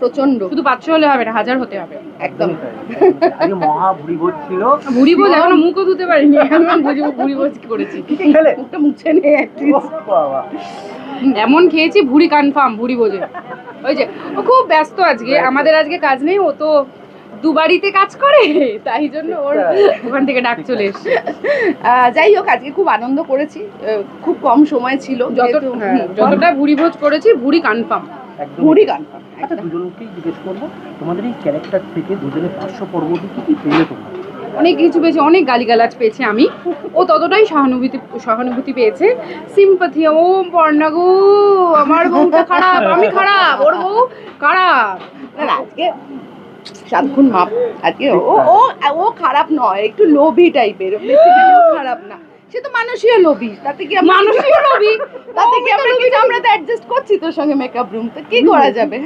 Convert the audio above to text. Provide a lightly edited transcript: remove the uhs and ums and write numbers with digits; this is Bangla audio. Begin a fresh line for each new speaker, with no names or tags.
প্রচন্ড।
শুধু 500 হলে হবে না, 1000 হতে হবে।
একদম
আগে মহা ভুড়ি ভোজ ছিল।
ভুড়ি ভোজ এখনো মুখও ধুতে পারিনি, এখন ভুড়ি ভোজ করেছি।
কি খেলে?
মুখটা মুছে নে অ্যাটলিস্ট।
বাবা,
এমন খেয়েছি ভুড়ি কনফার্ম, ভুড়ি ভোজে। ওই যে ও খুব ব্যস্ত আজকে, আমাদের আজকে কাজ নেই, ও তো দুবারিতে কাজ করে, তাই জন্য ওর ওখান থেকে ডাক চলে এসছে।
যাই হোক, আজকে খুব আনন্দ করেছি, খুব কম সময় ছিল,
যতটা ভুড়ি ভোজ করেছি ভুড়ি কনফার্ম।
একদম।
ভুড়ি কনফার্ম।
আচ্ছা, দুজনকেই জিজ্ঞেস করবো, তোমাদের এই ক্যারেক্টার থেকে দুজনের 500 পর্বটি কি কি পেলে তোমরা?
অনেক কিছু পেয়েছি, অনেক গালিগালাজ পেয়েছি আমি, ও ততটাই সহানুভূতি পেয়েছে, সিম্পাথি। ও পর্ণা গো, আমার বউটা খারাপ, আমি খারাপ, ওর বউ খারাপ।
না আজকে সাতক্ষণ মাপ। আজকে ও ও ও খারাপ নয়, একটু লোভী টাইপের, খারাপ না, সে তো মানুষই লোভী, তাতে কি
মানুষই লোভী,
তাতে কি আমরা তো অ্যাডজাস্ট করছি তোর সঙ্গে মেকআপ রুম, তো কি করা যাবে।